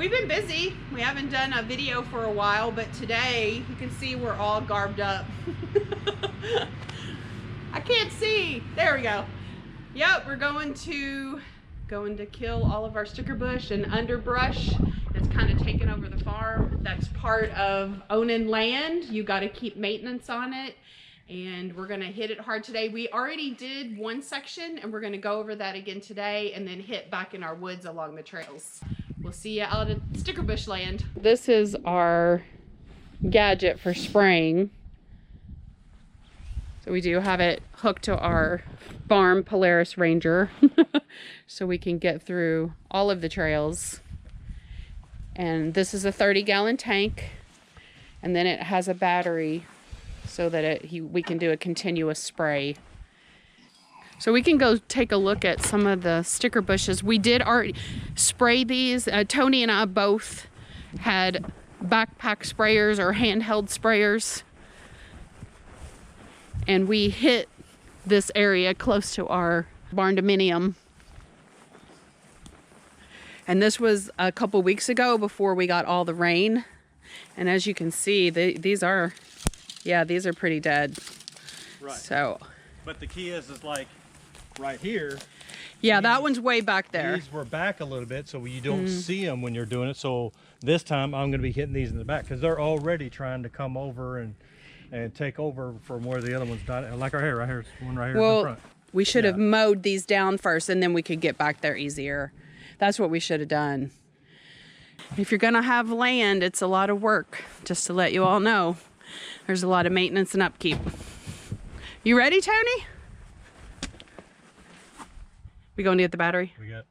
We've been busy. We haven't done a video for a while, but today you can see we're all garbed up. I can't see. There we go. Yep, we're going to kill all of our sticker bush and underbrush that's kind of taken over the farm. That's part of owning land. You got to keep maintenance on it, and we're going to hit it hard today. We already did one section, and we're going to go over that again today and then hit back in our woods along the trails. We'll see you out at sticker bush land. This is our gadget for spraying. So we do have it hooked to our farm Polaris Ranger so we can get through all of the trails. And this is a 30-gallon tank, and then it has a battery so that we can do a continuous spray. So we can go take a look at some of the sticker bushes. We did already spray these. Tony and I both had backpack sprayers or handheld sprayers. And we hit this area close to our Barndominium. And this was a couple weeks ago before we got all the rain. And as you can see, these are pretty dead. Right. So, but the key is like right here. Yeah, that one's way back there. These were back a little bit, so you don't see them when you're doing it. So this time I'm going to be hitting these in the back because they're already trying to come over and take over from where the other one's not. Like right here, one right here in the front. We should have mowed these down first, and then we could get back there easier. That's what we should have done. If you're gonna have land, it's a lot of work, just to let you all know. There's a lot of maintenance and upkeep. You ready, Tony? We going to get the battery? We got,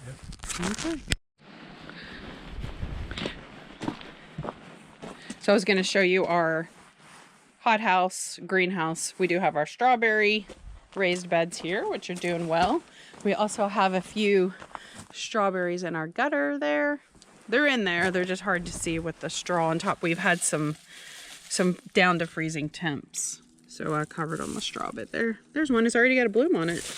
yep. Okay. So I was gonna show you our hothouse, greenhouse. We do have our strawberry raised beds here, which are doing well. We also have a few strawberries in our gutter there. They're in there. They're just hard to see with the straw on top. We've had some down to freezing temps. So I covered on the straw bit there. There's one. It's already got a bloom on it.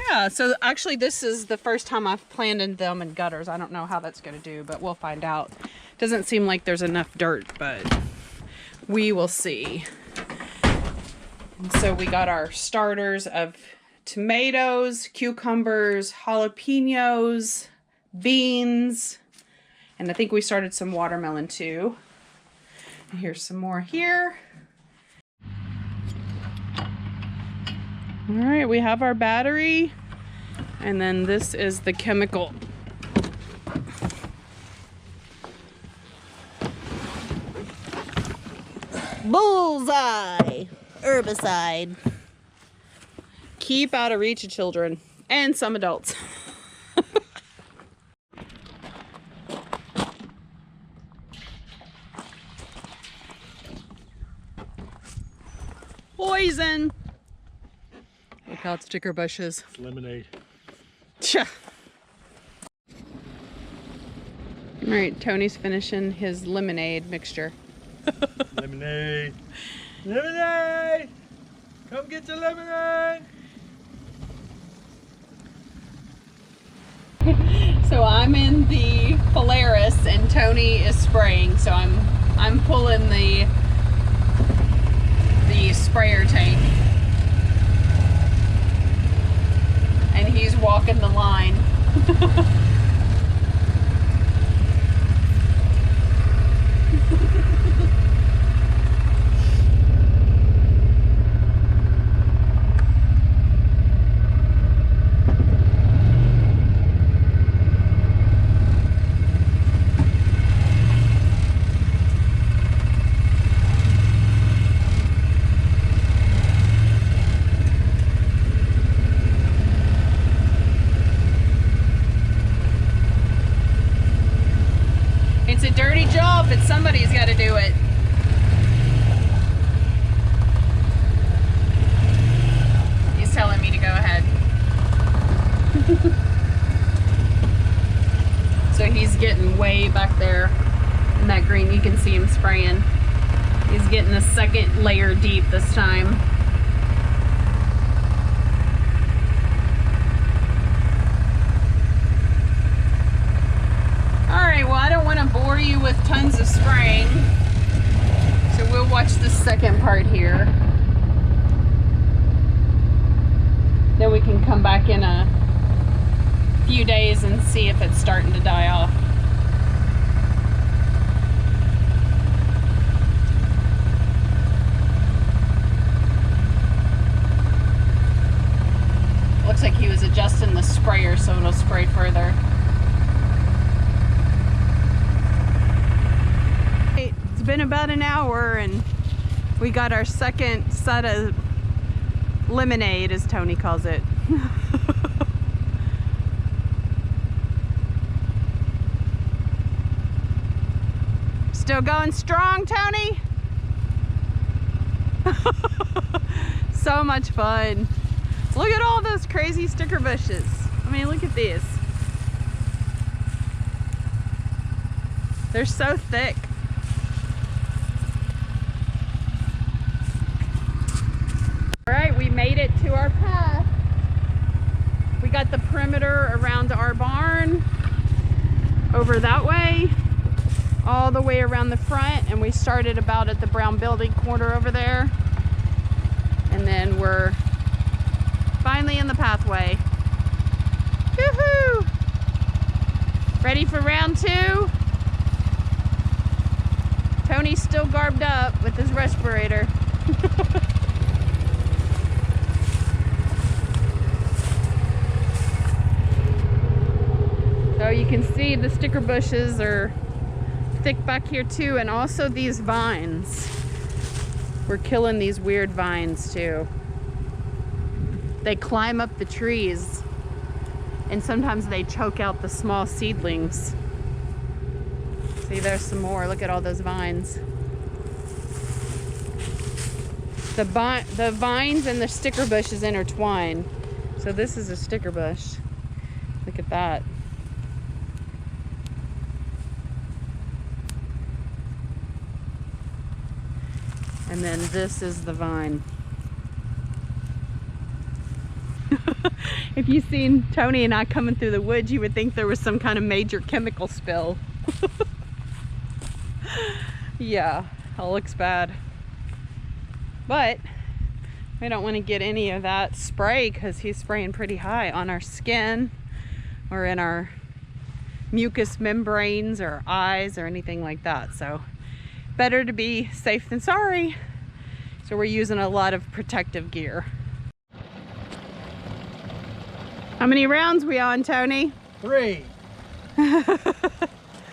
Yeah, so actually this is the first time I've planted them in gutters. I don't know how that's going to do, but we'll find out. Doesn't seem like there's enough dirt, but we will see. And so we got our starters of tomatoes, cucumbers, jalapenos, beans, and I think we started some watermelon too. And here's some more here. All right, we have our battery, and then this is the chemical. Bullseye herbicide. Keep out of reach of children and some adults. Poison. Look out, sticker bushes. it's lemonade. All right, Tony's finishing his lemonade mixture. Lemonade. Lemonade! Come get your lemonade! So I'm in the Polaris and Tony is spraying, so I'm pulling the sprayer tank. And he's walking the line. It's a dirty job, but somebody's got to do it. He's telling me to go ahead. So he's getting way back there in that green. You can see him spraying. He's getting the second layer deep this time. want to bore you with tons of spraying, so we'll watch the second part here. Then we can come back in a few days and see if it's starting to die off. Looks like he was adjusting the sprayer so it'll spray further. It's been about an hour and we got our second set of lemonade, as Tony calls it. Still going strong, Tony? So much fun. Look at all those crazy sticker bushes. I mean, look at these. They're so thick. All right, we made it to our path. We got the perimeter around our barn, over that way, all the way around the front, and we started about at the brown building corner over there. And then we're finally in the pathway. Woohoo! Ready for round 2? Tony's still garbed up with his respirator. So you can see the sticker bushes are thick back here too, and also these vines. We're killing these weird vines too. They climb up the trees, and sometimes they choke out the small seedlings. See, there's some more. Look at all those vines. The vines and the sticker bushes intertwine. So this is a sticker bush. Look at that. And then this is the vine. If you've seen Tony and I coming through the woods, you would think there was some kind of major chemical spill. Yeah, it looks bad. But we don't want to get any of that spray because he's spraying pretty high on our skin or in our mucous membranes or eyes or anything like that. So better to be safe than sorry. So we're using a lot of protective gear. How many rounds we on, Tony? 3.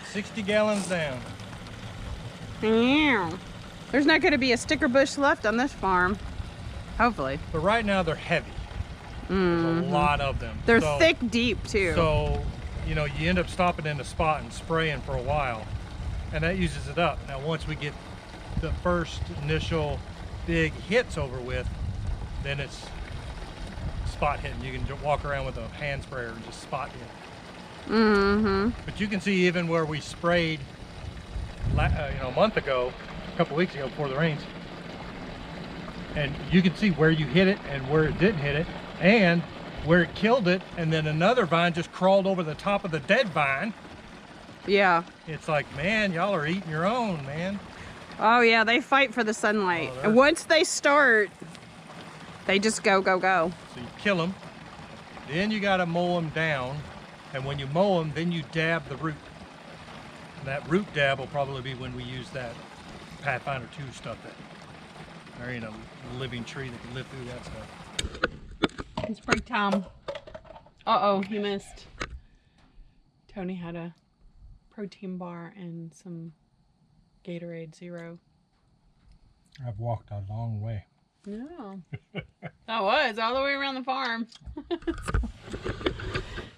60 gallons down. Yeah. There's not going to be a sticker bush left on this farm. Hopefully. But right now they're heavy. There's a lot of them. They're thick, deep too. So, you know, you end up stopping in a spot and spraying for a while, and that uses it up. Now, once we get the first initial big hits over with, then it's spot hitting. You can walk around with a hand sprayer and just spot hit. But you can see even where we sprayed, you know, a month ago, a couple weeks ago before the rains, and you can see where you hit it and where it didn't hit it, and where it killed it, and then another vine just crawled over the top of the dead vine. Yeah. It's like, man, y'all are eating your own, man. Oh yeah, they fight for the sunlight. And once they start, they just go, go, go. So you kill them, then you got to mow them down, and when you mow them, then you dab the root. And that root dab will probably be when we use that Pathfinder 2 stuff. That there ain't a living tree that can live through that stuff. It's break time. Uh-oh, he missed. Tony had a protein bar and some Gatorade Zero. I've walked a long way. No. That was all the way around the farm.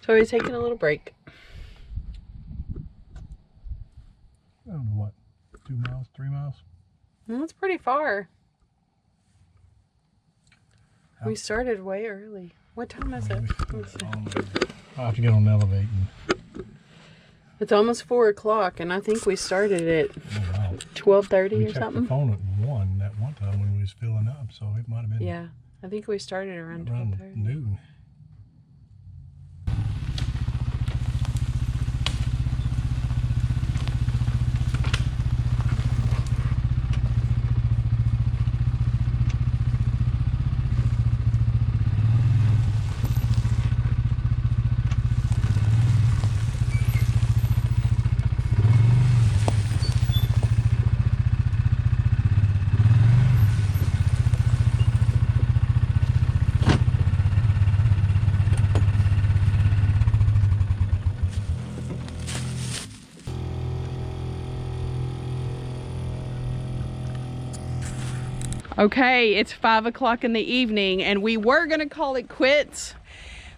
So he's taking a little break. I don't know what, 2 miles, 3 miles? Well, that's pretty far. We started way early. What time is it? I'll have to get on Elevate. It's almost 4 o'clock, and I think we started at 12:30 or something. The phone at 1 that one time when we was filling up, so it might have been. Yeah, I think we started around 12:30. Noon. Okay, it's 5 o'clock in the evening and we were gonna call it quits,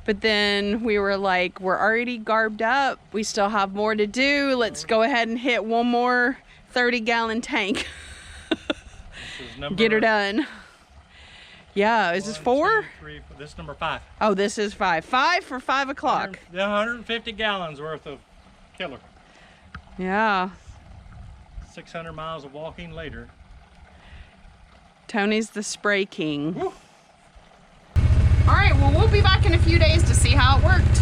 but then we were like, we're already garbed up. We still have more to do. Let's go ahead and hit one more 30-gallon tank. Get her done. Yeah, is this 4? 2, 3, this is number 5. Oh, this is 5. 5 for 5 o'clock. 150 gallons worth of killer. Yeah. 600 miles of walking later. Tony's the spray king. Woo. All right, well, we'll be back in a few days to see how it worked.